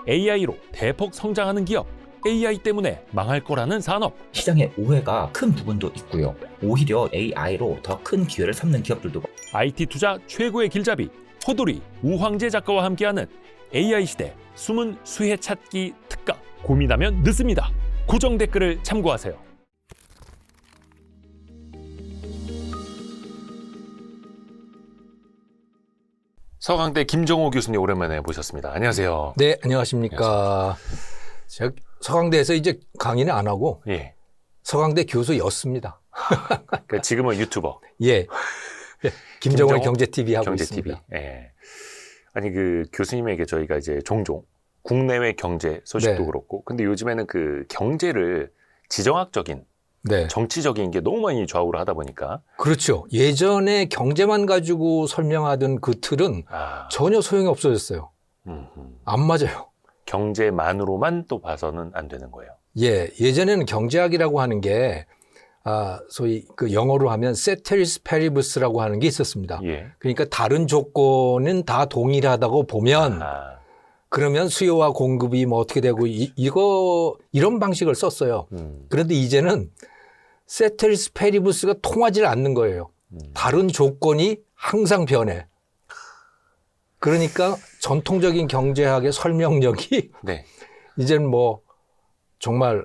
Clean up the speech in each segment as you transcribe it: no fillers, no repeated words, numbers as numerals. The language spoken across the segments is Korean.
AI로 대폭 성장하는 기업, AI 때문에 망할 거라는 산업. 시장의 오해가 큰 부분도 있고요. 오히려 AI로 더 큰 기회를 삼는 기업들도 IT 투자 최고의 길잡이 호돌이 우황재 작가와 함께하는 AI 시대 숨은 수혜 찾기 특강. 고민하면 늦습니다. 고정 댓글을 참고하세요. 서강대 김정호 교수님 오랜만에 모셨습니다. 안녕하세요. 네, 안녕하십니까. 제가 서강대에서 이제 강의는 안 하고 예. 서강대 교수였습니다. 그러니까 지금은 유튜버. 예. 김정호의 김정호? 경제TV 하고 경제 있습니다. TV. 예. 아니 그 교수님에게 저희가 이제 종종 국내외 경제 소식도 네. 그렇고, 근데 요즘에는 그 경제를 지정학적인, 네. 정치적인 게 너무 많이 좌우를 하다 보니까 그렇죠. 예전에 경제만 가지고 설명하던 그 틀은 전혀 소용이 없어졌어요. 안 맞아요. 경제만으로만 또 봐서는 안 되는 거예요. 예. 예전에는 경제학이라고 하는 게 소위 그 영어로 하면 ceteris paribus라고 하는 게 있었습니다. 예. 그러니까 다른 조건은 다 동일하다고 보면 그러면 수요와 공급이 뭐 어떻게 되고 이런 방식을 썼어요. 그런데 이제는 ceteris paribus가 통하지 않는 거예요. 다른 조건이 항상 변해. 그러니까 전통적인 경제학의 설명력이 네. 이제는 뭐 정말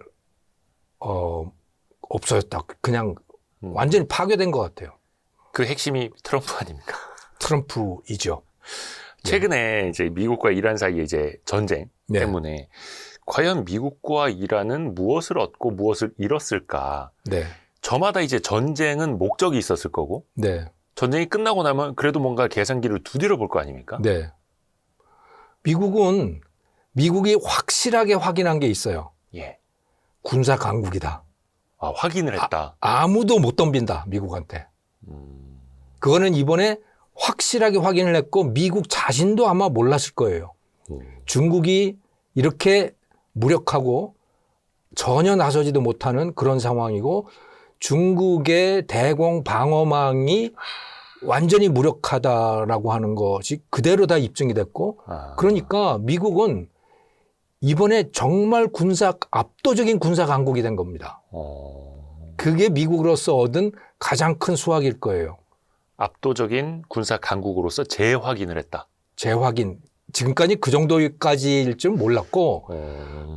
없어졌다. 그냥 완전히 파괴된 것 같아요. 그 핵심이 트럼프 아닙니까? 트럼프이죠. 최근에 이제 미국과 이란 사이의 이제 전쟁 네. 때문에 과연 미국과 이란은 무엇을 얻고 무엇을 잃었을까? 네. 저마다 이제 전쟁은 목적이 있었을 거고, 네. 전쟁이 끝나고 나면 그래도 뭔가 계산기를 두드려 볼 거 아닙니까? 네. 미국이 확실하게 확인한 게 있어요. 예. 군사 강국이다. 확인을 했다. 아무도 못 덤빈다, 미국한테. 그거는 이번에 확실하게 확인을 했고 미국 자신도 아마 몰랐을 거예요. 중국이 이렇게 무력하고 전혀 나서지도 못하는 그런 상황이고 중국의 대공 방어망이 완전히 무력하다라고 하는 것이 그대로 다 입증이 됐고 그러니까 미국은 이번에 정말 압도적인 군사 강국이 된 겁니다. 그게 미국으로서 얻은 가장 큰 수확일 거예요. 압도적인 군사 강국으로서 재확인을 했다. 재확인. 지금까지 그 정도까지일 줄 몰랐고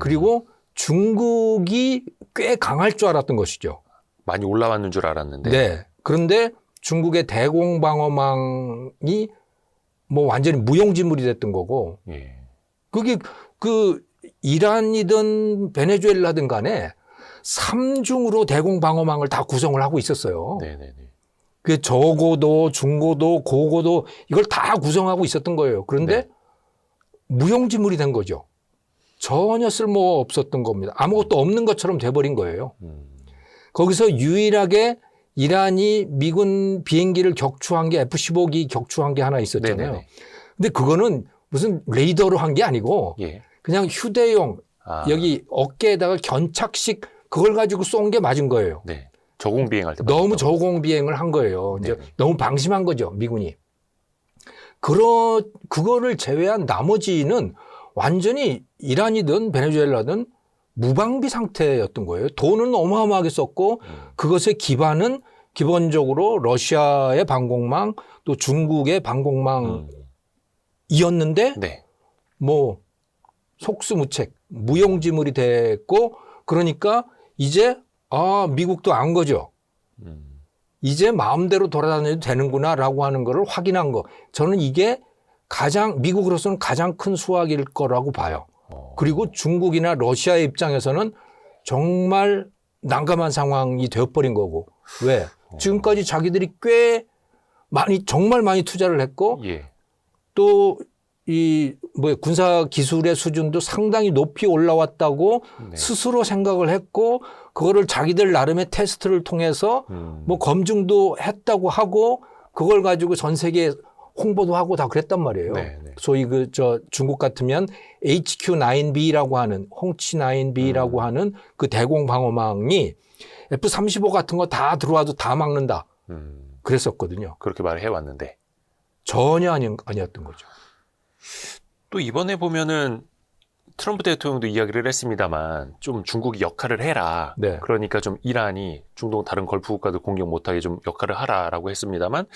그리고 중국이 꽤 강할 줄 알았던 것이죠. 많이 올라왔는 줄 알았는데. 네. 그런데 중국의 대공방어망이 뭐 완전히 무용지물이 됐던 거고 예. 그게 그 이란이든 베네수엘라든 간에 3중으로 대공방어망을 다 구성을 하고 있었어요. 네네네. 그 저고도, 중고도, 고고도 이걸 다 구성하고 있었던 거예요. 그런데 네. 무용지물이 된 거죠. 전혀 쓸모 없었던 겁니다. 아무것도 없는 것처럼 돼버린 거예요. 거기서 유일하게 이란이 미군 비행기를 격추한 게 F-15기 격추한 게 하나 있었잖아요. 네네네. 근데 그거는 무슨 레이더로 한 게 아니고 예. 그냥 휴대용 여기 어깨에다가 견착식 그걸 가지고 쏜 게 맞은 거예요. 네. 저공 비행할 때 너무 저공 비행을 한 거예요. 이제 너무 방심한 거죠, 미군이. 그거를 제외한 나머지는 완전히 이란이든 베네수엘라든 무방비 상태였던 거예요. 돈은 어마어마하게 썼고 그것의 기반은 기본적으로 러시아의 방공망 또 중국의 방공망이었는데 네. 뭐 속수무책 무용지물이 됐고 그러니까 이제 미국도 안 거죠. 이제 마음대로 돌아다녀도 되는구나라고 하는 거를 확인한 거. 저는 이게 미국으로서는 가장 큰 수확일 거라고 봐요. 그리고 중국이나 러시아의 입장에서는 정말 난감한 상황이 되어버린 거고. 왜? 지금까지 자기들이 정말 많이 투자를 했고 또 군사 기술의 수준도 상당히 높이 올라왔다고 스스로 생각을 했고 그거를 자기들 나름의 테스트를 통해서 뭐 검증도 했다고 하고 그걸 가지고 전 세계에 홍보도 하고 다 그랬단 말이에요. 소위 중국 같으면 HQ-9B라고 하는 홍치-9B라고 하는 그 대공 방어망이 F-35 같은 거 다 들어와도 다 막는다. 그랬었거든요. 그렇게 말을 해왔는데 전혀 아니었던 거죠. 또 이번에 보면은 트럼프 대통령도 이야기를 했습니다만 좀 중국이 역할을 해라. 네. 그러니까 좀 이란이 중동 다른 걸프 국가들 공격 못하게 좀 역할을 하라라고 했습니다만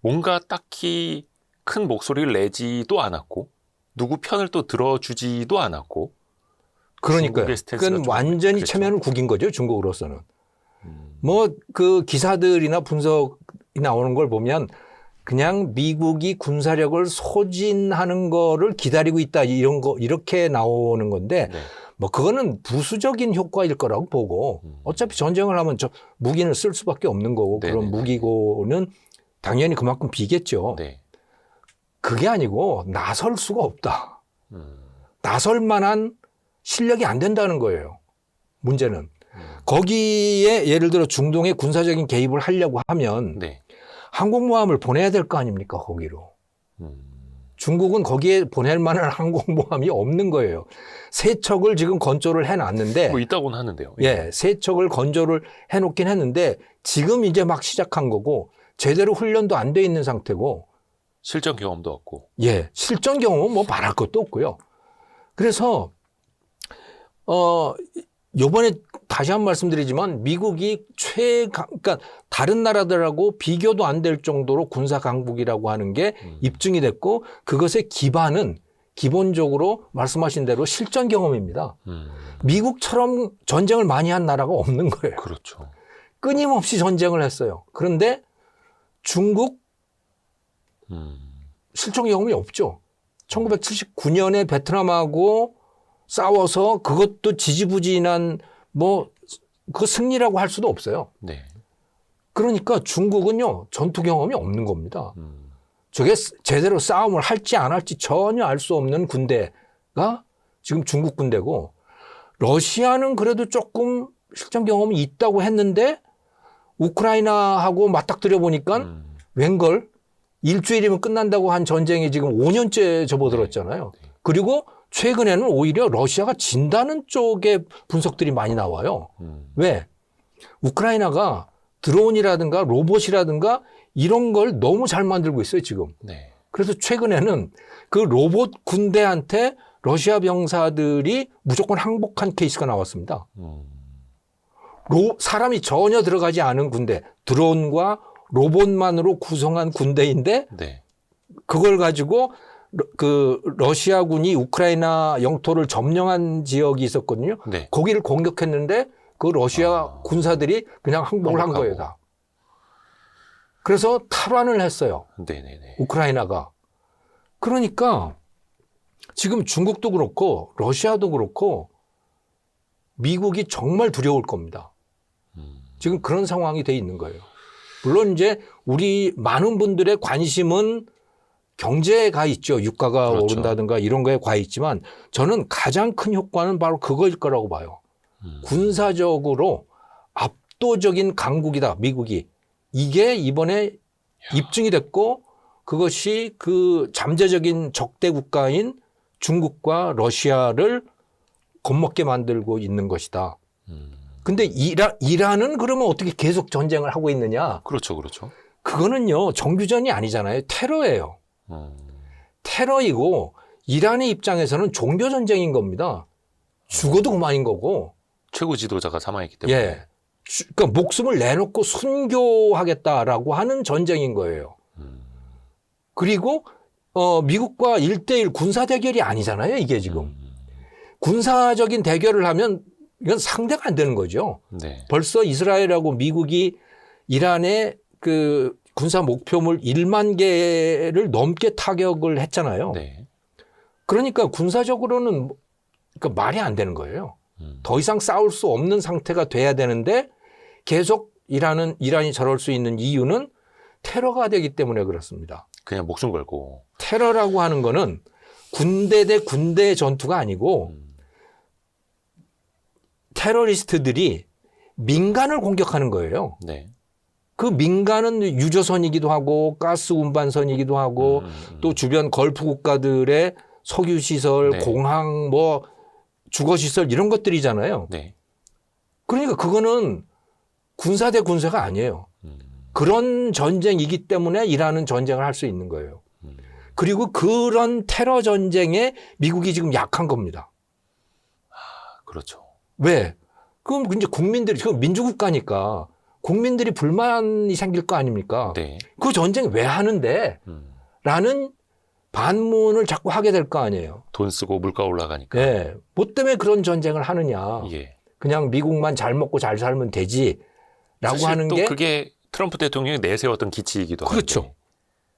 뭔가 딱히 큰 목소리를 내지도 않았고 누구 편을 또 들어주지도 않았고 그러니까요. 중국의 스탠스가 그건 좀 완전히 그랬죠. 체면을 구긴 거죠, 중국으로서는. 뭐 그 기사들이나 분석이 나오는 걸 보면 그냥 미국이 군사력을 소진하는 거를 기다리고 있다 이런 거 이렇게 나오는 건데 네. 뭐 그거는 부수적인 효과일 거라고 보고 어차피 전쟁을 하면 저 무기는 쓸 수밖에 없는 거고 그런 네네네. 무기고는 당연히 그만큼 비겠죠. 네. 그게 아니고 나설 수가 없다. 음. 나설 만한 실력이 안 된다는 거예요. 문제는. 거기에 예를 들어 중동에 군사적인 개입을 하려고 하면 네. 항공모함을 보내야 될 거 아닙니까, 거기로. 음. 중국은 거기에 보낼 만한 항공모함이 없는 거예요. 세 척을 지금 건조를 해놨는데, 뭐 있다고는 하는데요. 예, 세 척을 건조를 해놓긴 했는데, 지금 이제 막 시작한 거고, 제대로 훈련도 안 돼 있는 상태고, 실전 경험도 없고. 예, 실전 경험은 뭐 말할 것도 없고요. 그래서, 요번에 다시 한 번 말씀드리지만 미국이 그러니까 다른 나라들하고 비교도 안 될 정도로 군사 강국이라고 하는 게 입증이 됐고 그것의 기반은 기본적으로 말씀하신 대로 실전 경험입니다. 미국처럼 전쟁을 많이 한 나라가 없는 거예요. 그렇죠. 끊임없이 전쟁을 했어요. 그런데 중국 실전 경험이 없죠. 1979년에 베트남하고 싸워서 그것도 지지부진한 뭐 그 승리라고 할 수도 없어요. 네. 그러니까 중국은요 전투 경험이 없는 겁니다. 저게 제대로 싸움을 할지 안 할지 전혀 알 수 없는 군대가 지금 중국 군대고 러시아는 그래도 조금 실전 경험이 있다고 했는데 우크라이나하고 맞닥뜨려 보니까 웬걸 일주일이면 끝난다고 한 전쟁이 지금 5년째 접어들었잖아요. 그리고 최근에는 오히려 러시아가 진다는 쪽의 분석들이 많이 나와요. 왜? 우크라이나가 드론이라든가 로봇이라든가 이런 걸 너무 잘 만들고 있어요, 지금. 네. 그래서 최근에는 그 로봇 군대한테 러시아 병사들이 무조건 항복한 케이스가 나왔습니다. 사람이 전혀 들어가지 않은 군대, 드론과 로봇만으로 구성한 군대인데 네. 그걸 가지고 그 러시아군이 우크라이나 영토를 점령한 지역이 있었거든요. 네. 거기를 공격했는데 그 러시아 군사들이 그냥 항복을 한 항복하고. 거예요, 다. 그래서 탈환을 했어요, 네네네. 우크라이나가. 그러니까 지금 중국도 그렇고 러시아도 그렇고 미국이 정말 두려울 겁니다. 지금 그런 상황이 돼 있는 거예요. 물론 이제 우리 많은 분들의 관심은 경제에 가 있죠. 유가가 그렇죠. 오른다든가 이런 거에 가 있지만 저는 가장 큰 효과는 바로 그거일 거라고 봐요. 군사적으로 압도적인 강국이다, 미국이. 이게 이번에 입증이 됐고 그것이 그 잠재적인 적대 국가인 중국과 러시아를 겁먹게 만들고 있는 것이다. 근데 이란은 그러면 어떻게 계속 전쟁을 하고 있느냐? 그렇죠, 그렇죠. 그거는요, 정규전이 아니잖아요. 테러예요. 테러이고 이란의 입장에서는 종교전쟁인 겁니다. 죽어도 그만인 거고. 최고 지도자가 사망했기 때문에. 예. 그러니까 목숨을 내놓고 순교하겠다라고 하는 전쟁인 거예요. 그리고 미국과 1대1 군사 대결이 아니잖아요, 이게 지금. 군사적인 대결을 하면 이건 상대가 안 되는 거죠. 네. 벌써 이스라엘하고 미국이 이란의 그 군사 목표물 1만 개를 넘게 타격을 했잖아요. 네. 그러니까 군사적으로는 그러니까 말이 안 되는 거예요. 더 이상 싸울 수 없는 상태가 돼야 되는데 계속 이란이 저럴 수 있는 이유는 테러가 되기 때문에 그렇습니다. 그냥 목숨 걸고. 테러라고 하는 거는 군대 대 군대의 전투가 아니고 테러리스트들이 민간을 공격하는 거예요. 네. 그 민간은 유조선이기도 하고 가스 운반선이기도 하고 또 주변 걸프 국가들의 석유시설, 네. 공항, 뭐 주거시설 이런 것들이잖아요. 네. 그러니까 그거는 군사 대 군사가 아니에요. 그런 전쟁이기 때문에 이란은 전쟁을 할 수 있는 거예요. 그리고 그런 테러 전쟁에 미국이 지금 약한 겁니다. 그렇죠. 왜? 그럼 이제 국민들이, 지금 민주국가니까 국민들이 불만이 생길 거 아닙니까? 네. 그 전쟁 왜 하는데? 라는 반문을 자꾸 하게 될 거 아니에요. 돈 쓰고 물가 올라가니까. 네. 뭐 때문에 그런 전쟁을 하느냐. 예. 그냥 미국만 잘 먹고 잘 살면 되지. 라고 사실 하는 또 게. 그게 트럼프 대통령이 내세웠던 기치이기도 그렇죠. 한데.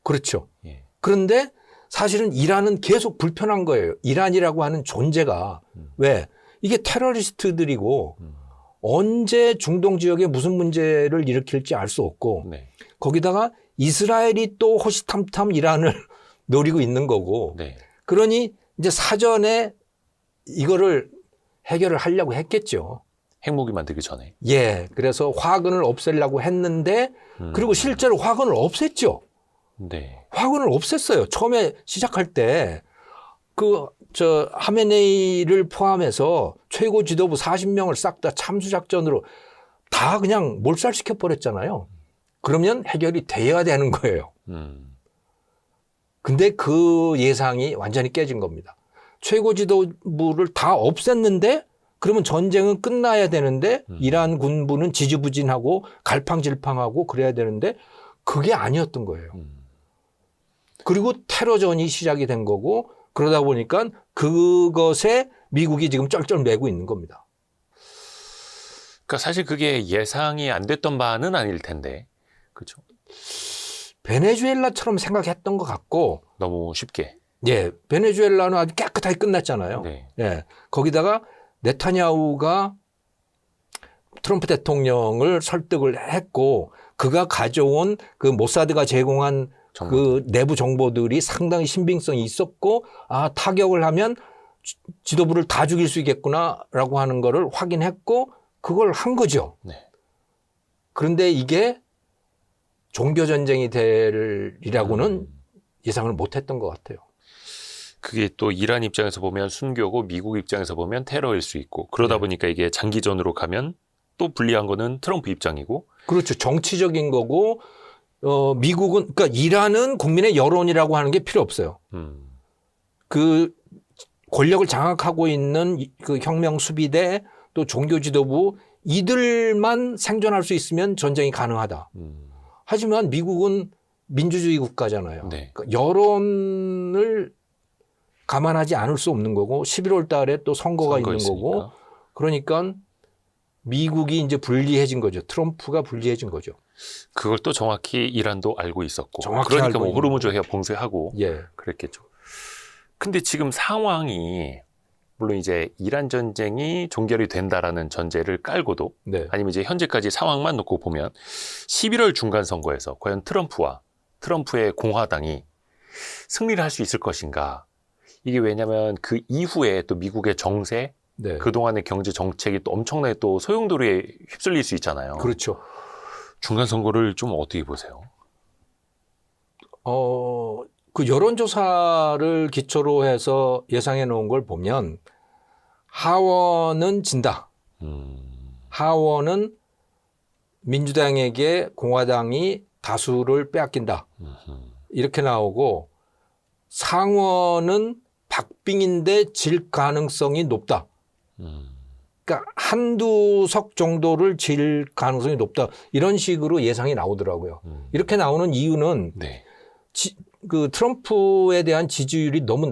그렇죠. 예. 그런데 사실은 이란은 계속 불편한 거예요. 이란이라고 하는 존재가. 왜? 이게 테러리스트들이고 언제 중동 지역에 무슨 문제를 일으킬지 알 수 없고 네. 거기다가 이스라엘이 또 호시탐탐 이란을 노리고 있는 거고 네. 그러니 이제 사전에 이거를 해결을 하려고 했겠죠. 핵무기 만들기 전에. 예. 그래서 화근을 없애려고 했는데 그리고 실제로 화근을 없앴죠. 네. 화근을 없앴어요. 처음에 시작할 때 하메네이를 포함해서 최고 지도부 40명을 싹 다 참수작전으로 다 그냥 몰살시켜 버렸잖아요. 그러면 해결이 돼야 되는 거예요. 근데 그 예상이 완전히 깨진 겁니다. 최고 지도부를 다 없앴는데 그러면 전쟁은 끝나야 되는데 이란 군부는 지지부진하고 갈팡질팡하고 그래야 되는데 그게 아니었던 거예요. 그리고 테러전이 시작이 된 거고 그러다 보니까 그것에 미국이 지금 쩔쩔매고 있는 겁니다. 그러니까 사실 그게 예상이 안 됐던 바는 아닐 텐데. 그렇죠. 베네수엘라처럼 생각했던 것 같고 너무 쉽게. 예, 베네수엘라는 아주 깨끗하게 끝났잖아요. 네. 예, 거기다가 네타냐후가 트럼프 대통령을 설득을 했고 그가 가져온 그 모사드가 제공한 그 내부 정보들이 상당히 신빙성이 있었고 타격을 하면 지도부를 다 죽일 수 있겠구나라고 하는 거를 확인했고 그걸 한 거죠. 네. 그런데 이게 종교전쟁이 되리라고는 예상을 못했던 것 같아요. 그게 또 이란 입장에서 보면 순교고 미국 입장에서 보면 테러일 수 있고 그러다 네. 보니까 이게 장기전으로 가면 또 불리한 거는 트럼프 입장이고. 그렇죠. 정치적인 거고 미국은 그러니까 이란은 국민의 여론이라고 하는 게 필요 없어요. 그 권력을 장악하고 있는 그 혁명 수비대 또 종교 지도부 이들만 생존할 수 있으면 전쟁이 가능하다. 하지만 미국은 민주주의 국가잖아요. 네. 그러니까 여론을 감안하지 않을 수 없는 거고 11월 달에 또 선거가 있는 있으니까. 거고 그러니까 미국이 이제 불리해진 거죠. 트럼프가 불리해진 거죠. 그걸 또 정확히 이란도 알고 있었고. 정확히 그러니까 알고 뭐 있는 호르무즈 해협 봉쇄하고 예. 그랬겠죠. 근데 지금 상황이 물론 이제 이란 전쟁이 종결이 된다라는 전제를 깔고도 네. 아니면 이제 현재까지 상황만 놓고 보면 11월 중간 선거에서 과연 트럼프와 트럼프의 공화당이 승리를 할 수 있을 것인가? 이게 왜냐하면 그 이후에 또 미국의 정세, 네. 그동안의 경제 정책이 또 엄청나게 또 소용돌이에 휩쓸릴 수 있잖아요. 그렇죠. 중간 선거를 좀 어떻게 보세요? 그 여론조사를 기초로 해서 예상해 놓은 걸 보면 하원은 진다. 하원은 민주당에게 공화당이 다수를 빼앗긴다. 이렇게 나오고 상원은 박빙인데 질 가능성이 높다. 그러니까 한두 석 정도를 질 가능성이 높다. 이런 식으로 예상이 나오더라고요. 이렇게 나오는 이유는 네. 그 트럼프에 대한 지지율이 너무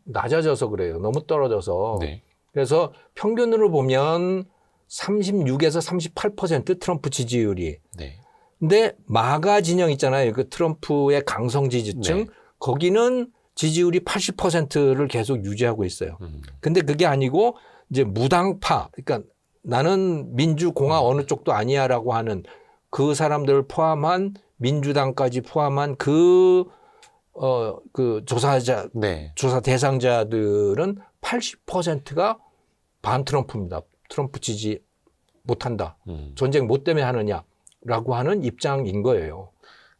낮아져서 그래요. 너무 떨어져서. 네. 그래서 평균으로 보면 36에서 38% 트럼프 지지율이. 네. 근데 마가 진영 있잖아요. 그 트럼프의 강성 지지층. 네. 거기는 지지율이 80%를 계속 유지하고 있어요. 근데 그게 아니고 이제 무당파. 그러니까 나는 민주공화 어느 쪽도 아니야라고 하는 그 사람들을 포함한 민주당까지 포함한 그 조사자, 네. 조사 대상자들은 80%가 반 트럼프입니다. 트럼프 지지 못한다. 전쟁 뭐 때문에 하느냐라고 하는 입장인 거예요.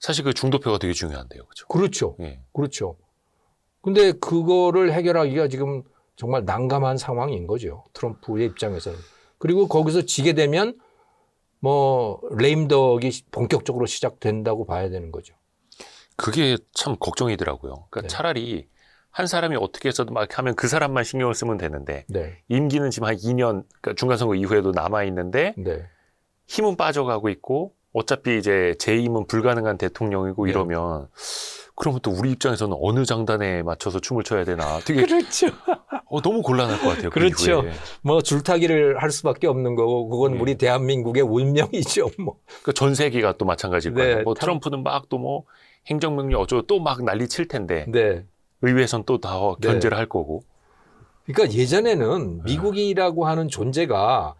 사실 그 중도표가 되게 중요한데요. 그렇죠? 그렇죠. 예. 그렇죠. 근데 그거를 해결하기가 지금 정말 난감한 상황인 거죠. 트럼프의 입장에서는. 그리고 거기서 지게 되면 뭐 레임덕이 본격적으로 시작된다고 봐야 되는 거죠. 그게 참 걱정이더라고요. 그러니까 네. 차라리 한 사람이 어떻게 해서도 막 하면 그 사람만 신경을 쓰면 되는데 네. 임기는 지금 한 2년 그러니까 중간선거 이후에도 남아 있는데 네. 힘은 빠져가고 있고 어차피 이제 재임은 불가능한 대통령이고 네. 이러면 그러면 또 우리 입장에서는 어느 장단에 맞춰서 춤을 춰야 되나 되게 그렇죠. 너무 곤란할 것 같아요. 그 그렇죠. 이후에. 뭐 줄타기를 할 수밖에 없는 거고 그건 예. 우리 대한민국의 운명이죠. 뭐. 그전 세계가 또 마찬가지일 거예요. 네, 뭐 참- 트럼프는 막 또 뭐 행정명령 어쩌고 또 막 난리 칠 텐데 네. 의회선 또 다 네. 견제를 할 거고. 그러니까 예전에는 미국이라고 하는 존재가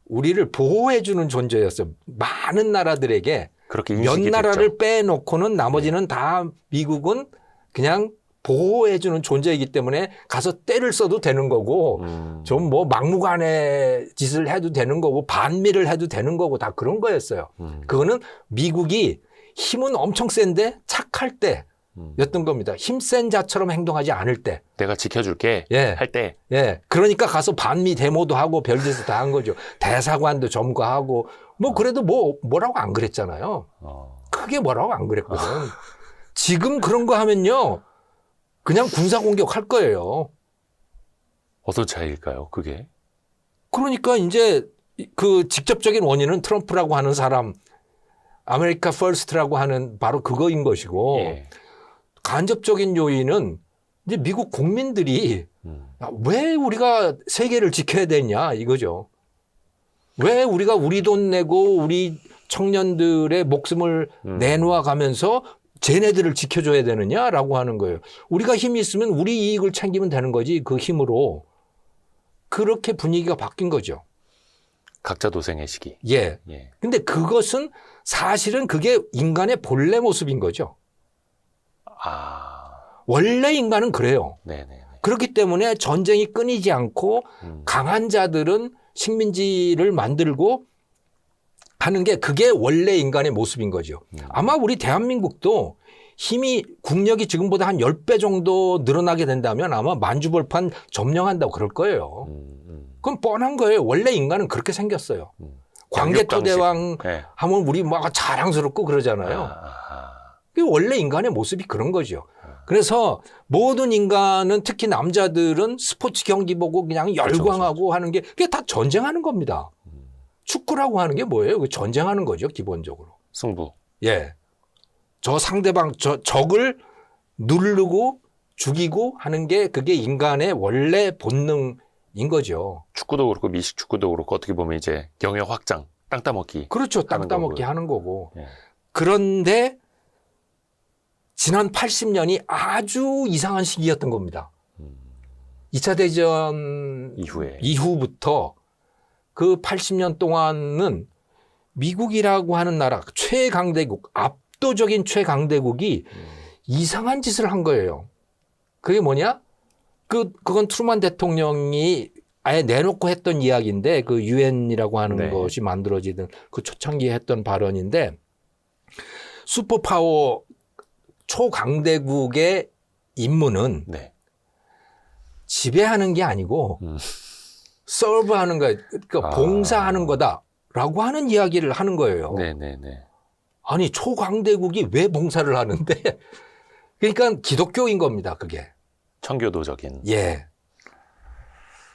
우리를 보호해주는 존재였어요. 많은 나라들에게 그렇게 몇 인식이 나라를 됐죠. 빼놓고는 나머지는 다 미국은 그냥 보호해주는 존재이기 때문에 가서 때를 써도 되는 거고 좀 뭐 막무가내 짓을 해도 되는 거고 반미를 해도 되는 거고 다 그런 거였어요. 그거는 미국이 힘은 엄청 센데 착할 때였던 겁니다. 힘센 자처럼 행동하지 않을 때. 내가 지켜줄게 예. 할 때. 예. 그러니까 가서 반미 데모도 하고 별짓을 다 한 거죠. 대사관도 점거하고 뭐 그래도 뭐라고 안 그랬잖아요. 크게 뭐라고 안 그랬거든. 지금 그런 거 하면요. 그냥 군사 공격할 거예요. 어떤 차이일까요? 그게? 그러니까 이제 그 직접적인 원인은 트럼프라고 하는 사람, 아메리카 퍼스트라고 하는 바로 그거인 것이고 예. 간접적인 요인은 이제 미국 국민들이 음. 왜 우리가 세계를 지켜야 되냐 이거죠. 왜 우리가 우리 돈 내고 우리 청년들의 목숨을 내놓아 가면서 쟤네들을 지켜줘야 되느냐라고 하는 거예요. 우리가 힘이 있으면 우리 이익을 챙기면 되는 거지 그 힘으로. 그렇게 분위기가 바뀐 거죠. 각자 도생의 시기. 예. 예. 근데 그것은 사실은 그게 인간의 본래 모습인 거죠. 아, 원래 인간은 그래요. 네네. 그렇기 때문에 전쟁이 끊이지 않고 음. 강한 자들은 식민지를 만들고 하는 게 그게 원래 인간의 모습인 거죠. 아마 우리 대한민국도 힘이 국력이 지금보다 한 10배 정도 늘어나게 된다면 아마 만주벌판 점령한다고 그럴 거예요. 그건 뻔한 거예요. 원래 인간은 그렇게 생겼어요. 광개토대왕 네. 하면 우리 막 자랑스럽고 그러잖아요. 아하. 그게 원래 인간의 모습이 그런 거죠. 그래서 모든 인간은 특히 남자들은 스포츠 경기 보고 그냥 열광하고 하는 게 그게 다 전쟁하는 겁니다. 축구라고 하는 게 뭐예요? 그 전쟁하는 거죠, 기본적으로. 승부. 예. 저 상대방, 적을 누르고 죽이고 하는 게 그게 인간의 원래 본능인 거죠. 축구도 그렇고 미식 축구도 그렇고 어떻게 보면 이제 영역 확장, 땅 따먹기. 그렇죠. 땅 하는 따먹기 거고요. 하는 거고. 예. 그런데 지난 80년이 아주 이상한 시기였던 겁니다. 2차 대전 이후에. 이후부터 그 80년 동안은 미국이라고 하는 나라 최강대국, 압도적인 최강대국이 이상한 짓을 한 거예요. 그게 뭐냐? 그건 트루만 대통령이 아예 내놓고 했던 이야기인데 그 유엔이라고 하는 네. 것이 만들어지던 그 초창기에 했던 발언인데 슈퍼파워 초강대국의 임무는 네. 지배하는 게 아니고 서브하는 거, 그러니까 봉사하는 거다라고 하는 이야기를 하는 거예요. 네네네. 아니 초강대국이 왜 봉사를 하는데? 그러니까 기독교인 겁니다. 그게. 청교도적인. 예.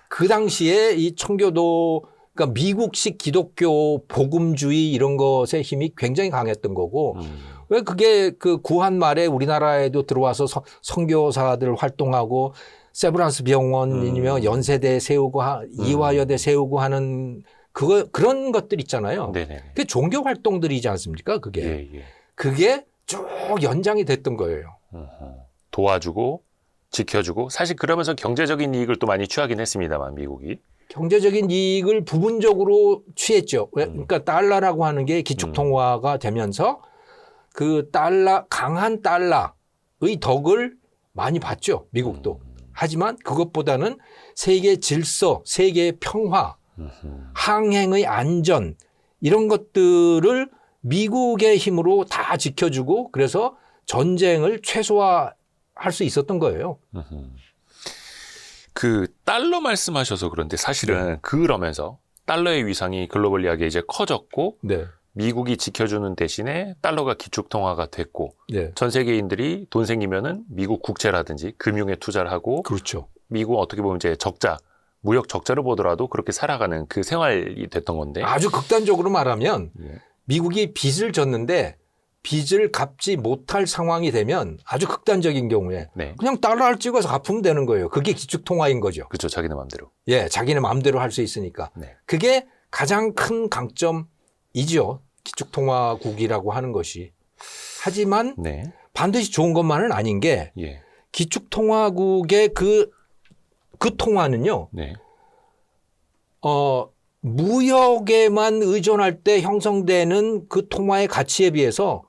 그 당시에 이 청교도, 그러니까 미국식 기독교 복음주의 이런 것의 힘이 굉장히 강했던 거고, 왜 그게 그 구한 말에 우리나라에도 들어와서 선교사들 활동하고 세브란스 병원이며 연세대 세우고 이화여대 세우고 하는 그런 것들 있잖아요. 네네. 그게 종교 활동들이지 않습니까? 그게. 예, 예. 그게 쭉 연장이 됐던 거예요. 도와주고 지켜주고 사실 그러면서 경제적인 이익을 또 많이 취하긴 했습니다만 미국이. 경제적인 이익을 부분적으로 취했죠. 그러니까 달러라고 하는 게 기축통화가 되면서 그 강한 달러의 덕을 많이 봤죠. 미국도. 하지만 그것보다는 세계 질서, 세계 평화, 항행의 안전 이런 것들을 미국의 힘으로 다 지켜주고 그래서 전쟁을 최소화할 수 있었던 거예요. 그 달러 말씀하셔서 그런데 사실은 그러면서 달러의 위상이 글로벌리하게 이제 커졌고 네. 미국이 지켜주는 대신에 달러가 기축통화가 됐고 네. 전 세계인들이 돈 생기면은 미국 국채라든지 금융에 투자를 하고 그렇죠. 미국 어떻게 보면 이제 적자, 무역 적자를 보더라도 그렇게 살아가는 그 생활이 됐던 건데. 아주 극단적으로 말하면 예. 미국이 빚을 졌는데 빚을 갚지 못할 상황이 되면 아주 극단적인 경우에 네. 그냥 달러를 찍어서 갚으면 되는 거예요. 그게 기축통화인 거죠. 그렇죠. 자기네 마음대로. 예, 자기네 마음대로 할 수 있으니까. 네. 그게 가장 큰 강점이죠. 기축통화국이라고 하는 것이. 하지만 네. 반드시 좋은 것만은 아닌 게 예. 기축통화국의 그 통화는요. 네. 무역에만 의존할 때 형성되는 그 통화의 가치에 비해서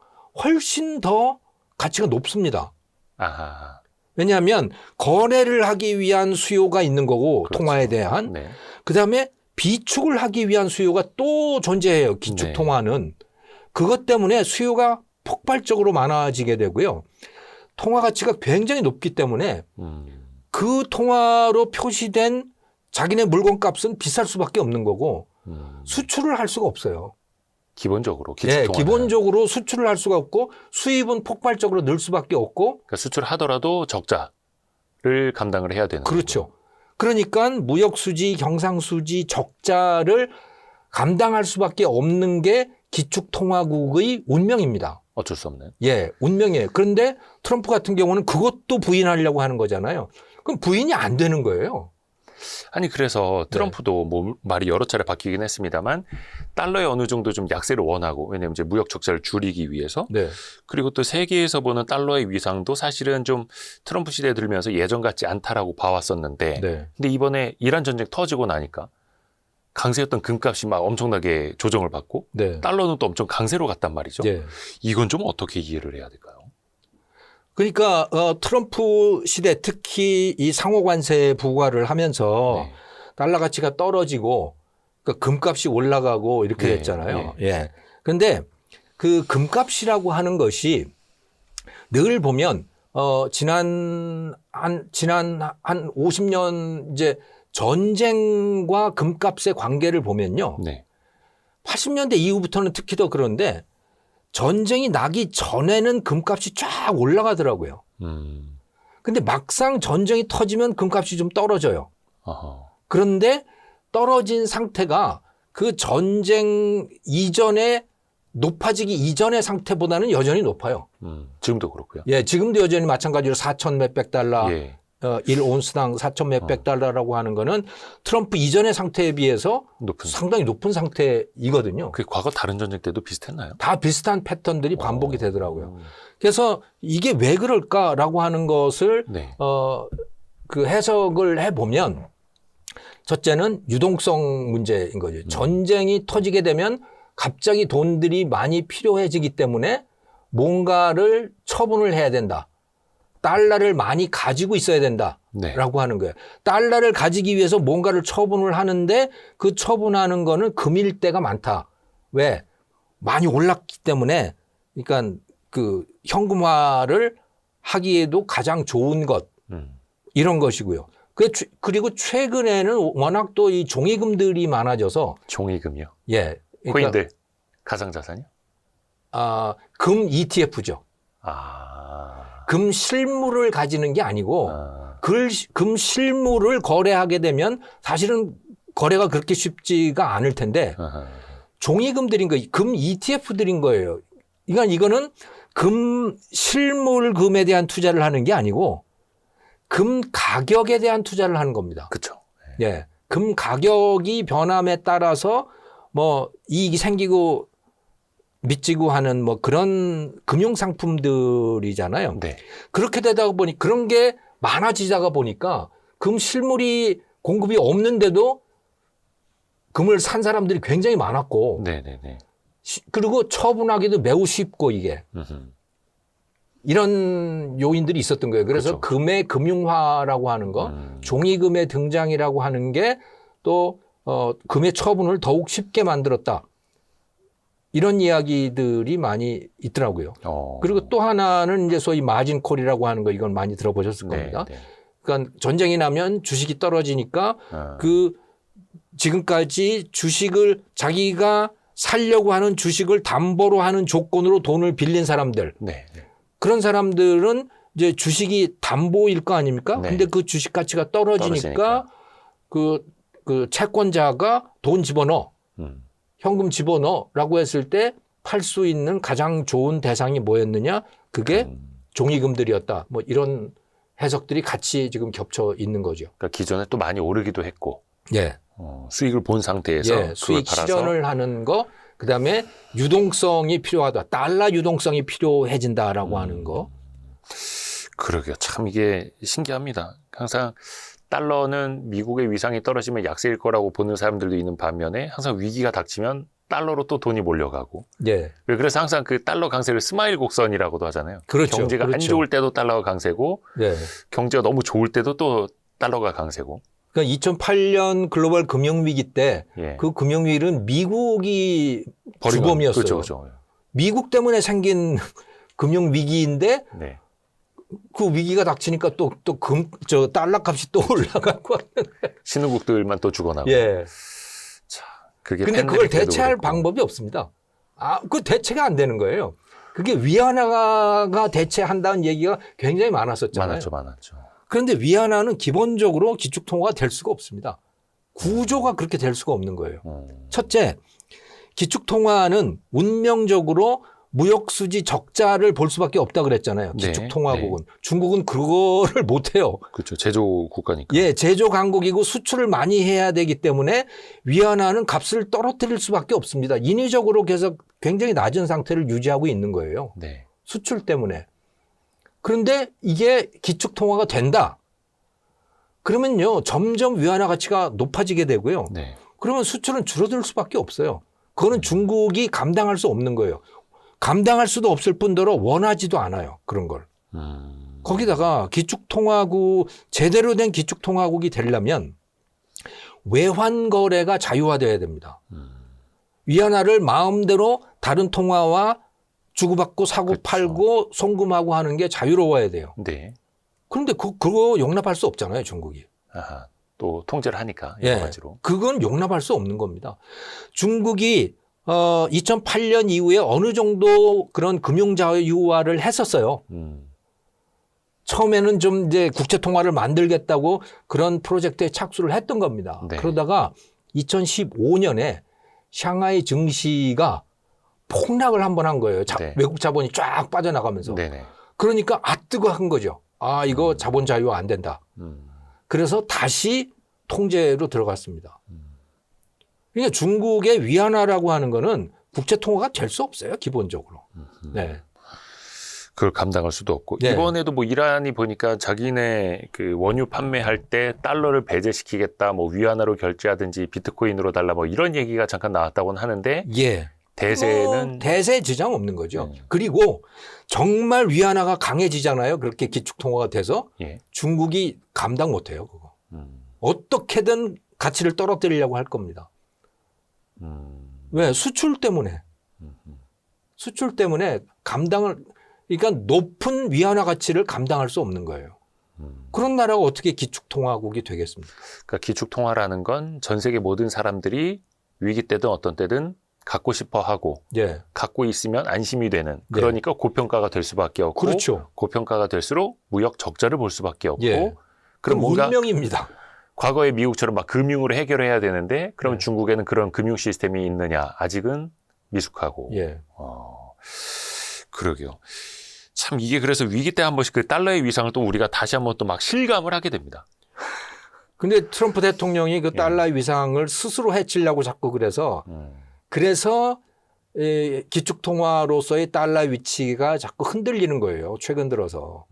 훨씬 더 가치가 높습니다. 아하. 왜냐하면 거래를 하기 위한 수요가 있는 거고 그렇죠. 통화에 대한 네. 그다음에 비축을 하기 위한 수요가 또 존재해요. 기축통화는. 그것 때문에 수요가 폭발적으로 많아지게 되고요. 통화 가치가 굉장히 높기 때문에 그 통화로 표시된 자기네 물건 값은 비쌀 수밖에 없는 거고 수출을 할 수가 없어요. 기본적으로 네, 기축통화는. 기본적으로 수출을 할 수가 없고 수입은 폭발적으로 늘 수밖에 없고 그러니까 수출하더라도 적자를 감당을 해야 되는 그렇죠. 거고요. 그러니까 무역수지, 경상수지, 적자를 감당할 수밖에 없는 게 기축통화국의 운명입니다. 어쩔 수 없는. 예, 운명이에요. 그런데 트럼프 같은 경우는 그것도 부인하려고 하는 거잖아요. 그럼 부인이 안 되는 거예요. 아니 그래서 트럼프도 뭐 말이 여러 차례 바뀌긴 했습니다만 달러에 어느 정도 좀 약세를 원하고 왜냐하면 이제 무역 적자를 줄이기 위해서 네. 그리고 또 세계에서 보는 달러의 위상도 사실은 좀 트럼프 시대에 들면서 예전 같지 않다라고 봐왔었는데 네. 근데 이번에 이란 전쟁 터지고 나니까 강세였던 금값이 막 엄청나게 조정을 받고 네. 달러는 또 엄청 강세로 갔단 말이죠. 네. 이건 좀 어떻게 이해를 해야 될까요? 그러니까 트럼프 시대 특히 이 상호관세 부과를 하면서 네. 달러 가치가 떨어지고 그러니까 금값이 올라가고 이렇게 네, 됐잖아요. 예. 그런데 그 금값이라고 하는 것이 늘 보면 지난 한 50년 이제 전쟁과 금값의 관계를 보면요. 네. 80년대 이후부터는 특히 더 그런데 전쟁이 나기 전에는 금값이 쫙 올라가더라고요. 근데 막상 전쟁이 터지면 금값이 좀 떨어져요. 어허. 그런데 떨어진 상태가 그 전쟁 이전에 높아지기 이전의 상태보다는 여전히 높아요. 지금도 그렇고요. 예, 지금도 여전히 마찬가지로 4천 몇백 달러, 예. 1온스당 4천 몇백 달러라고 하는 거는 트럼프 이전의 상태에 비해서 높은. 상당히 높은 상태이거든요. 그 과거 다른 전쟁 때도 비슷했나요? 다 비슷한 패턴들이 반복이 되더라고요. 그래서 이게 왜 그럴까라고 하는 것을 네. 그 해석을 해보면 첫째는 유동성 문제인 거죠. 전쟁이 터지게 되면 갑자기 돈들이 많이 필요해지기 때문에 뭔가를 처분을 해야 된다. 달러를 많이 가지고 있어야 된다라고 네. 하는 거예요. 달러를 가지기 위해서 뭔가를 처분을 하는데 그 처분하는 거는 금일 때가 많다. 왜? 많이 올랐기 때문에 그러니까 그 현금화를 하기에도 가장 좋은 것 이런 것이고요. 그리고 최근에는 워낙 또 이 종이금들이 많아져서 종이금이요. 예, 그러니까 코인들 가상자산이요? 금 ETF죠. 금 실물을 가지는 게 아니고 금 실물을 거래하게 되면 사실은 거래가 그렇게 쉽지가 않을 텐데 종이금들인 거예요. 금 ETF들인 거예요. 그러니까 이거는 금 실물금에 대한 투자를 하는 게 아니고 금 가격에 대한 투자를 하는 겁니다. 그렇죠. 예. 금 가격이 변함에 따라서 뭐 이익이 생기고 미치고 하는 뭐 그런 금융 상품들이잖아요. 네. 그렇게 되다 보니 그런 게 많아지다가 보니까 금 실물이 공급이 없는데도 금을 산 사람들이 굉장히 많았고 네네네. 그리고 처분하기도 매우 쉽고 이게 이런 요인들이 있었던 거예요. 그래서 그렇죠. 금의 금융화라고 하는 거, 종이금의 등장이라고 하는 게 또 금의 처분을 더욱 쉽게 만들었다. 이런 이야기들이 많이 있더라고요. 그리고 또 하나는 이제 소위 마진콜이라고 하는 거 이건 많이 들어보셨을 겁니다. 네. 그러니까 전쟁이 나면 주식이 떨어지니까 그 지금까지 주식을 자기가 살려고 하는 주식을 담보로 하는 조건으로 돈을 빌린 사람들. 네. 그런 사람들은 이제 주식이 담보일 거 아닙니까? 네. 근데 그 주식 가치가 떨어지니까 그 채권자가 돈 집어넣어. 현금 집어넣으라고 했을 때 팔 수 있는 가장 좋은 대상이 뭐였느냐? 그게 종이금들이었다. 뭐 이런 해석들이 같이 지금 겹쳐 있는 거죠. 그러니까 기존에 또 많이 오르기도 했고 예. 수익을 본 상태에서 예. 그걸 수익 팔아서 실현을 하는 거, 그다음에 유동성이 필요하다. 달러 유동성이 필요해진다라고 하는 거. 그러게요. 참 이게 신기합니다. 항상 달러는 미국의 위상이 떨어지면 약세일 거라고 보는 사람들도 있는 반면에 항상 위기가 닥치면 달러로 또 돈이 몰려가고. 예. 그래서 항상 그 달러 강세를 스마일 곡선이라고도 하잖아요. 그렇죠. 경제가 안 그렇죠. 좋을 때도 달러가 강세고 예. 경제가 너무 좋을 때도 또 달러가 강세고. 그러니까 2008년 글로벌 금융위기 때 예. 그 금융위기는 미국이 버리면- 주범이었어요. 그렇죠. 미국 때문에 생긴 금융위기인데 네. 그 위기가 닥치니까 또 달러 값이 또 올라가고. 신흥국들만 또 죽어나고. 예. 그게 근데 그걸 팬데믹 때도 대체할 그랬고. 방법이 없습니다. 그 대체가 안 되는 거예요. 그게 위안화가 대체한다는 얘기가 굉장히 많았었잖아요. 많았죠. 그런데 위안화는 기본적으로 기축통화가 될 수가 없습니다. 구조가 그렇게 될 수가 없는 거예요. 첫째, 기축통화는 운명적으로 무역수지 적자를 볼 수밖에 없다 그랬잖아요. 네, 기축통화국은. 중국은 그거를 못해요. 그렇죠. 제조 국가니까. 예, 제조 강국이고 수출을 많이 해야 되기 때문에 위안화는 값을 떨어뜨릴 수밖에 없습니다. 인위적으로 계속 굉장히 낮은 상태를 유지하고 있는 거예요. 네. 수출 때문에. 그런데 이게 기축통화가 된다. 그러면요, 점점 위안화 가치가 높아지게 되고요. 네. 그러면 수출은 줄어들 수밖에 없어요. 그거는 중국이 감당할 수 없는 거예요. 감당할 수도 없을 뿐더러 원하지도 않아요. 그런 걸. 거기다가 제대로 된 기축통화국이 되려면 외환 거래가 자유화돼야 됩니다. 위안화를 마음대로 다른 통화와 주고받고 사고 그렇죠. 팔고 송금하고 하는 게 자유로워야 돼요. 네. 그런데 그거 용납할 수 없잖아요, 중국이. 아하. 또 통제를 하니까 여러 가지로. 그건 용납할 수 없는 겁니다. 중국이 2008년 이후에 어느 정도 그런 금융 자유화를 했었어요. 처음에는 좀 이제 국제 통화를 만들겠다고 그런 프로젝트에 착수를 했던 겁니다. 네. 그러다가 2015년에 샹하이 증시가 폭락을 한번 한 거예요. 네. 외국 자본이 쫙 빠져나가면서. 네네. 그러니까 뜨거 한 거죠. 이거 자본 자유화 안 된다. 그래서 다시 통제로 들어갔습니다. 그러니까 중국의 위안화라고 하는 거는 국제 통화가 될 수 없어요, 기본적으로. 네. 그걸 감당할 수도 없고. 네. 이번에도 뭐 이란이 보니까 자기네 그 원유 판매할 때 달러를 배제시키겠다, 뭐 위안화로 결제하든지 비트코인으로 달라, 뭐 이런 얘기가 잠깐 나왔다고는 하는데 예. 대세는 대세 지장 없는 거죠. 네. 그리고 정말 위안화가 강해지잖아요. 그렇게 기축 통화가 돼서 예. 중국이 감당 못 해요, 그거. 어떻게든 가치를 떨어뜨리려고 할 겁니다. 왜? 수출 때문에. 수출 때문에 그러니까 높은 위안화 가치를 감당할 수 없는 거예요. 그런 나라가 어떻게 기축통화국이 되겠습니까? 그러니까 기축통화라는 건 전 세계 모든 사람들이 위기 때든 어떤 때든 갖고 싶어 하고 예. 갖고 있으면 안심이 되는, 그러니까 고평가가 될 수밖에 없고, 그렇죠. 고평가가 될수록 무역 적자를 볼 수밖에 없고, 예. 그럼 뭔가 운명입니다. 과거의 미국처럼 막 금융으로 해결해야 되는데, 그럼 네. 중국에는 그런 금융 시스템이 있느냐? 아직은 미숙하고. 예. 그러게요. 참 이게 그래서 위기 때 한 번씩 그 달러의 위상을 또 우리가 다시 한번 또 막 실감을 하게 됩니다. 근데 트럼프 대통령이 그 달러의 위상을 스스로 해치려고 자꾸 그래서 기축통화로서의 달러의 위치가 자꾸 흔들리는 거예요. 최근 들어서.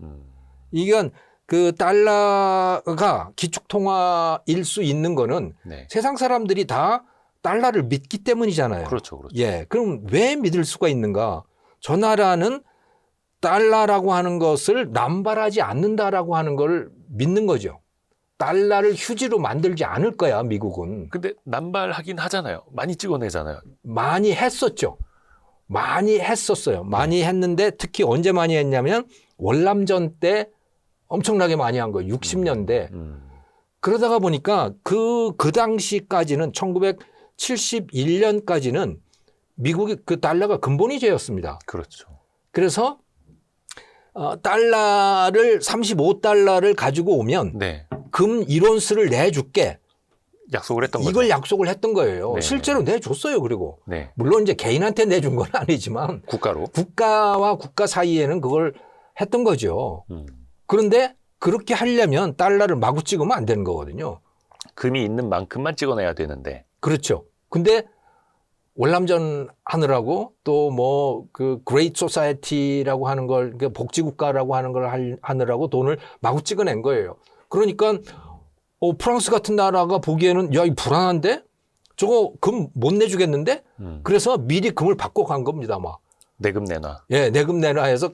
이건 그 달러가 기축통화일 수 있는 거는 네. 세상 사람들이 다 달러를 믿기 때문이잖아요. 그렇죠. 예. 그럼 왜 믿을 수가 있는가? 저 나라는 달러라고 하는 것을 남발하지 않는다라고 하는 걸 믿는 거죠. 달러를 휴지로 만들지 않을 거야, 미국은. 근데 남발하긴 하잖아요. 많이 찍어내잖아요. 많이 했었죠. 많이 했었어요. 많이 했는데 특히 언제 많이 했냐면 월남전 때 엄청나게 많이 한 거예요. 60년대. 그러다가 보니까 그 당시까지는 1971년까지는 미국이 그 달러가 근본위제였습니다. 그렇죠. 그래서 달러를 35달러를 가지고 오면 네. 금 1온스를 내줄게. 약속을 했던 거죠. 이걸 약속을 했던 거예요. 네. 실제로 내줬어요. 그리고 네. 물론 이제 개인한테 내준 건 아니지만 국가로. 국가와 국가 사이에는 그걸 했던 거죠. 음. 그런데 그렇게 하려면 달러를 마구 찍으면 안 되는 거거든요. 금이 있는 만큼만 찍어내야 되는데. 그렇죠. 근데 월남전 하느라고 또 뭐 그 그레이트 소사이어티라고 하는 걸 그러니까 복지국가라고 하는 걸 하느라고 돈을 마구 찍어낸 거예요. 그러니까 프랑스 같은 나라가 보기에는 야, 이 불안한데? 저거 금 못 내주겠는데? 그래서 미리 금을 받고 간 겁니다, 아마. 내금 내놔. 예, 내금 내놔 해서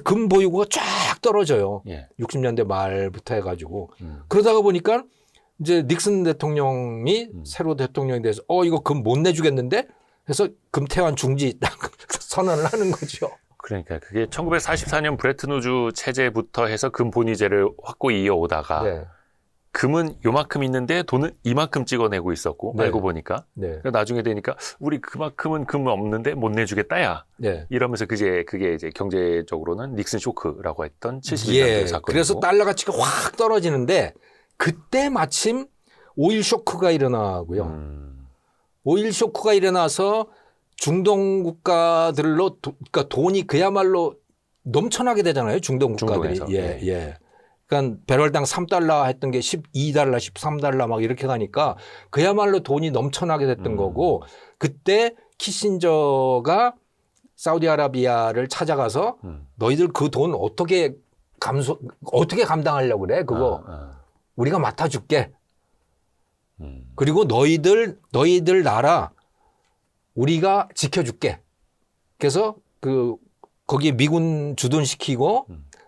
금 보유고가 쫙 떨어져요. 예. 60년대 말부터 해가지고. 그러다가 보니까 이제 닉슨 대통령이 새로 대통령이 돼서 이거 금 못 내주겠는데? 해서 금태환 중지 딱 선언을 하는 거죠. 그러니까 그게 1944년 브레튼 우즈 체제부터 해서 금 본위제를 확고히 이어오다가 네. 금은 요만큼 있는데 돈은 이만큼 찍어내고 있었고 네. 알고 보니까 네. 나중에 되니까 우리 그만큼은 금 없는데 못 내주겠다야 네. 이러면서 그게 이제 경제적으로는 닉슨 쇼크라고 했던 72년도 예. 사건이고 그래서 달러 가치가 확 떨어지는데 그때 마침 오일 쇼크가 일어나고요. 오일 쇼크가 일어나서 중동 국가들로 그러니까 돈이 그야말로 넘쳐나게 되잖아요. 중동 국가들이. 중동에서. 예, 예. 그러니까 배럴당 3달러 했던 게 12달러, 13달러 막 이렇게 가니까 그야말로 돈이 넘쳐나게 됐던 거고 그때 키신저가 사우디아라비아를 찾아가서 너희들 그 돈 어떻게 감당하려고 그래? 그거 우리가 맡아줄게. 그리고 너희들 나라 우리가 지켜줄게. 그래서 거기에 미군 주둔시키고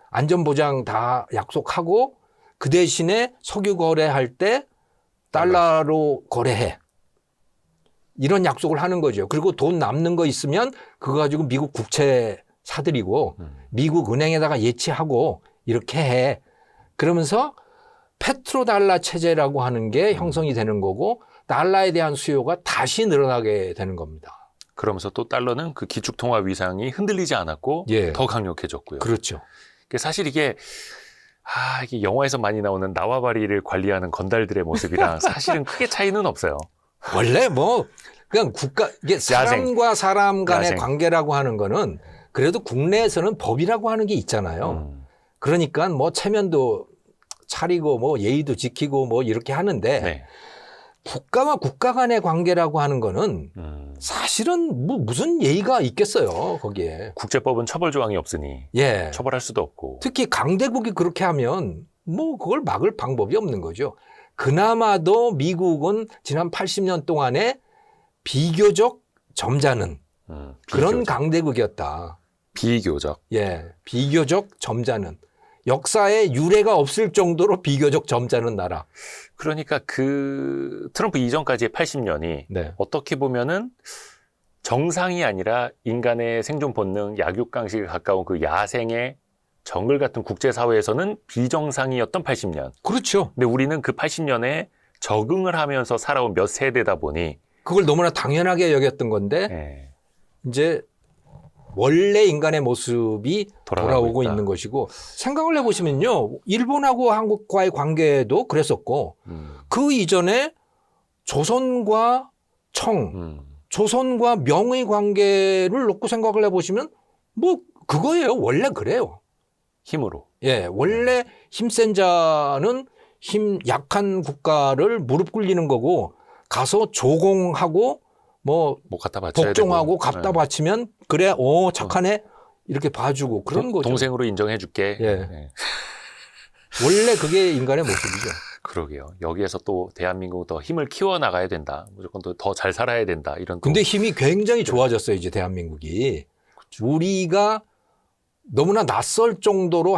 안전보장 다 약속하고 그 대신에 석유 거래할 때 달러로 거래해. 이런 약속을 하는 거죠. 그리고 돈 남는 거 있으면 그거 가지고 미국 국채 사들이고 미국 은행에다가 예치하고 이렇게 해. 그러면서 페트로달러 체제라고 하는 게 형성이 되는 거고 달러에 대한 수요가 다시 늘어나게 되는 겁니다. 그러면서 또 달러는 그 기축통화 위상이 흔들리지 않았고 예. 더 강력해졌고요. 그렇죠. 사실 이게 영화에서 많이 나오는 나와바리를 관리하는 건달들의 모습이랑 사실은 크게 차이는 없어요. 원래 그냥 이게 사람과 사람 간의 야생. 관계라고 하는 거는 그래도 국내에서는 법이라고 하는 게 있잖아요. 그러니까 체면도 차리고 예의도 지키고 이렇게 하는데 네. 국가와 국가 간의 관계라고 하는 거는 사실은 무슨 예의가 있겠어요, 거기에. 국제법은 처벌 조항이 없으니 예. 처벌할 수도 없고. 특히 강대국이 그렇게 하면 그걸 막을 방법이 없는 거죠. 그나마도 미국은 지난 80년 동안에 비교적 점잖은 그런 강대국이었다. 비교적. 예, 비교적 점잖은. 역사에 유례가 없을 정도로 비교적 점잖은 나라. 그러니까 트럼프 이전까지의 80년이 네. 어떻게 보면은 정상이 아니라 인간의 생존 본능, 약육강식에 가까운 그 야생의 정글 같은 국제사회에서는 비정상이었던 80년. 그렇죠. 근데 우리는 그 80년에 적응을 하면서 살아온 몇 세대다 보니 그걸 너무나 당연하게 여겼던 건데 예, 이제 원래 인간의 모습이 돌아오고 있다. 있는 것이고 생각을 해보시면요. 일본하고 한국과의 관계도 그랬었고 그 이전에 조선과 조선과 명의 관계를 놓고 생각을 해보시면 그거예요. 원래 그래요. 힘으로. 예, 원래 힘센 자는 힘 약한 국가를 무릎 꿇리는 거고 가서 조공하고 갖다 바쳐야 복종하고 되고. 갖다 예. 바치면 그래 착하네 이렇게 봐주고 그런 거죠. 동생으로 인정해줄게. 예. 예. 원래 그게 인간의 모습이죠. 그러게요. 여기에서 또 대한민국 더 힘을 키워나가야 된다. 무조건 더 잘 살아야 된다. 이런. 근데 힘이 굉장히 좋아졌어요. 이제 대한민국이. 그렇죠. 우리가 너무나 낯설 정도로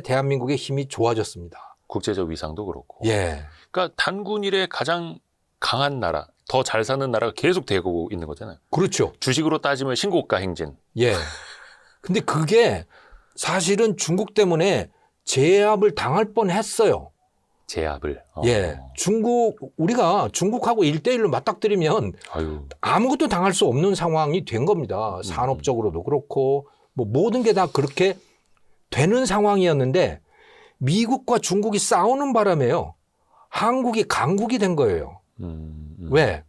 대한민국의 힘이 좋아졌습니다. 국제적 위상도 그렇고. 예. 그러니까 단군 이래 가장 강한 나라, 더 잘 사는 나라가 계속 되고 있는 거잖아요. 그렇죠. 주식으로 따지면 신고가 행진. 예. 근데 그게 사실은 중국 때문에 제압을 당할 뻔했어요. 제압을. 예. 우리가 중국하고 1대1로 맞닥뜨리면 아유. 아무것도 당할 수 없는 상황이 된 겁니다. 산업적으로도 그렇고, 뭐 모든 게 다 그렇게 되는 상황이었는데, 미국과 중국이 싸우는 바람에요. 한국이 강국이 된 거예요. 왜?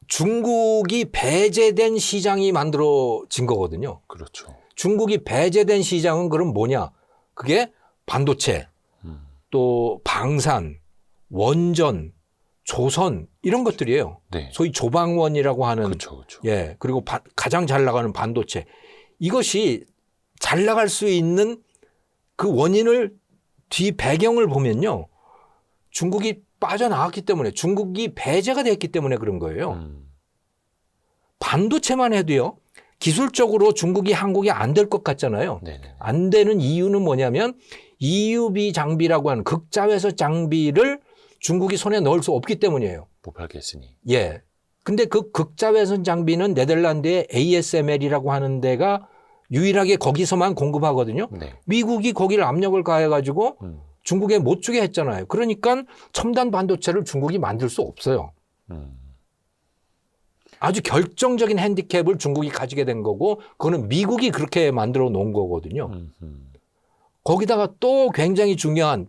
중국이 배제된 시장이 만들어진 거거든요. 그렇죠. 중국이 배제된 시장은 그럼 뭐냐? 그게 반도체, 또 방산, 원전, 조선 이런 것들이에요. 네. 소위 조방원이라고 하는 그렇죠, 그렇죠. 예, 그리고 가장 잘 나가는 반도체. 이것이 잘 나갈 수 있는 그 원인을 뒤 배경을 보면요. 중국이 빠져나왔기 때문에 중국이 배제가 됐기 때문에 그런 거예요. 반도체만 해도요. 기술적으로 중국이 한국이 안 될 것 같잖아요. 네네. 안 되는 이유는 뭐냐면 EUV 장비라고 하는 극자회선 장비를 중국이 손에 넣을 수 없기 때문이에요. 못 팔겠으니. 예. 근데 그 극자회선 장비는 네덜란드의 ASML이라고 하는 데가 유일하게 거기서만 공급하거든요. 네. 미국이 거기를 압력을 가해가지고 중국에 못 주게 했잖아요. 그러니까 첨단 반도체를 중국이 만들 수 없어요. 아주 결정적인 핸디캡을 중국이 가지게 된 거고 그거는 미국이 그렇게 만들어 놓은 거거든요. 거기다가 또 굉장히 중요한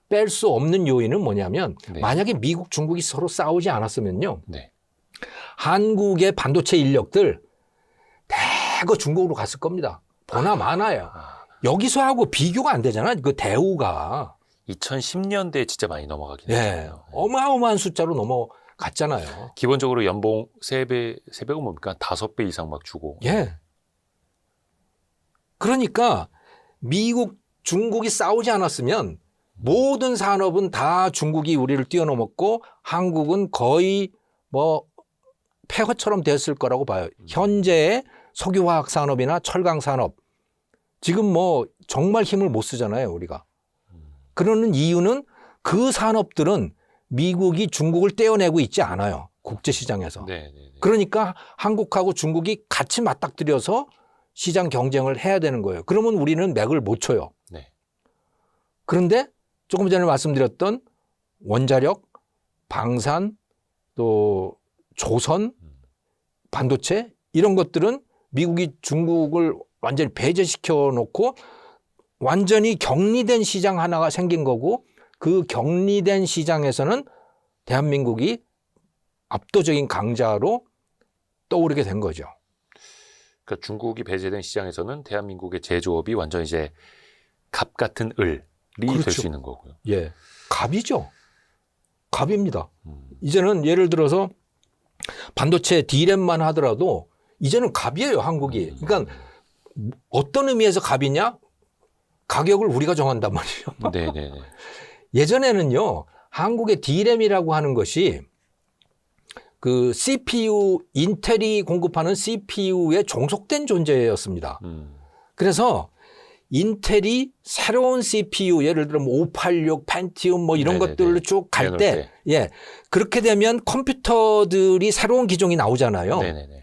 뺄 수 없는 요인은 뭐냐면 네. 만약에 미국, 중국이 서로 싸우지 않았으면요. 네. 한국의 반도체 인력들 대거 중국으로 갔을 겁니다. 보나 마나요. 여기서 하고 비교가 안 되잖아. 그 대우가. 2010년대에 진짜 많이 넘어가긴 예. 했잖아요. 어마어마한 숫자로 넘어갔잖아요. 기본적으로 연봉 3배가 뭡니까? 5배 이상 막 주고. 예. 그러니까 미국, 중국이 싸우지 않았으면 모든 산업은 다 중국이 우리를 뛰어넘었고 한국은 거의 뭐 폐허처럼 됐을 거라고 봐요. 현재의 석유화학 산업이나 철강 산업 지금 뭐 정말 힘을 못 쓰잖아요, 우리가. 그러는 이유는 그 산업들은 미국이 중국을 떼어내고 있지 않아요. 국제시장에서. 네. 그러니까 한국하고 중국이 같이 맞닥뜨려서 시장 경쟁을 해야 되는 거예요. 그러면 우리는 맥을 못 쳐요. 네. 그런데 조금 전에 말씀드렸던 원자력, 방산, 또 조선, 반도체 이런 것들은 미국이 중국을 완전히 배제시켜 놓고 완전히 격리된 시장 하나가 생긴 거고 그 격리된 시장에서는 대한민국이 압도적인 강자로 떠오르게 된 거죠. 그러니까 중국이 배제된 시장에서는 대한민국의 제조업이 완전 이제 갑 같은 을이 될 그렇죠. 수 있는 거고요. 예, 갑이죠. 갑입니다. 이제는 예를 들어서 반도체 D램만 하더라도 이제는 갑이에요, 한국이. 그러니까 어떤 의미에서 갑이냐? 가격을 우리가 정한단 말이에요. 네네네. 예전에는요, 한국의 D램이라고 하는 것이 그 CPU, 인텔이 공급하는 CPU에 종속된 존재였습니다. 그래서 인텔이 새로운 CPU, 예를 들어 586, 펜티움 뭐 이런 네네네. 것들로 쭉 갈 때, 예. 그렇게 되면 컴퓨터들이 새로운 기종이 나오잖아요. 네네네.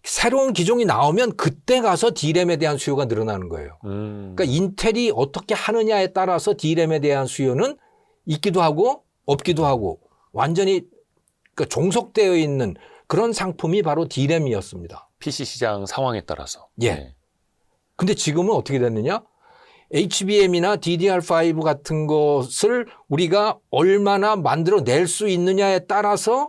새로운 기종이 나오면 그때 가서 D램에 대한 수요가 늘어나는 거예요. 그러니까 인텔이 어떻게 하느냐에 따라서 D램에 대한 수요는 있기도 하고 없기도 하고 완전히 그러니까 종속되어 있는 그런 상품이 바로 D램이었습니다. PC 시장 상황에 따라서. 예. 네. 근데 지금은 어떻게 됐느냐? HBM이나 DDR5 같은 것을 우리가 얼마나 만들어낼 수 있느냐에 따라서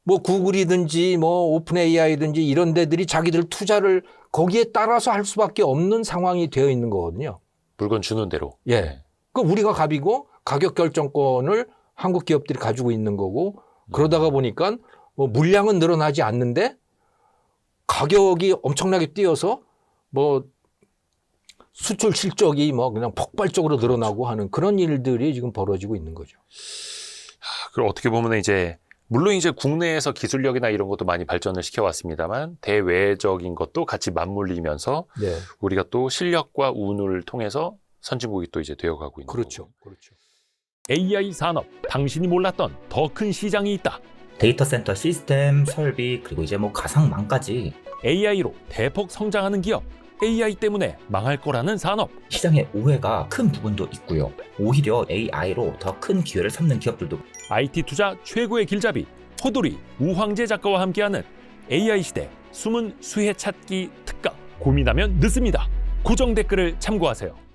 뭐 구글이든지 뭐 오픈 AI든지 이런 데들이 자기들 투자를 거기에 따라서 할 수밖에 없는 상황이 되어 있는 거거든요. 물건 주는 대로. 예. 네. 그럼 우리가 갑이고 가격 결정권을 한국 기업들이 가지고 있는 거고 그러다가 보니까 뭐 물량은 늘어나지 않는데 가격이 엄청나게 뛰어서 뭐 수출 실적이 뭐 그냥 폭발적으로 늘어나고 하는 그런 일들이 지금 벌어지고 있는 거죠. 그리고 어떻게 보면 이제 물론 이제 국내에서 기술력이나 이런 것도 많이 발전을 시켜왔습니다만 대외적인 것도 같이 맞물리면서 네. 우리가 또 실력과 운을 통해서 선진국이 또 이제 되어가고 있는 그렇죠. 거고. 그렇죠. AI 산업, 당신이 몰랐던 더 큰 시장이 있다. 데이터 센터 시스템, 설비, 그리고 이제 뭐 가상망까지 AI로 대폭 성장하는 기업. AI 때문에 망할 거라는 산업. 시장의 오해가 큰 부분도 있고요. 오히려 AI로 더 큰 기회를 삼는 기업들도 IT 투자 최고의 길잡이 호돌이 우황재 작가와 함께하는 AI 시대 숨은 수혜 찾기 특강. 고민하면 늦습니다. 고정 댓글을 참고하세요.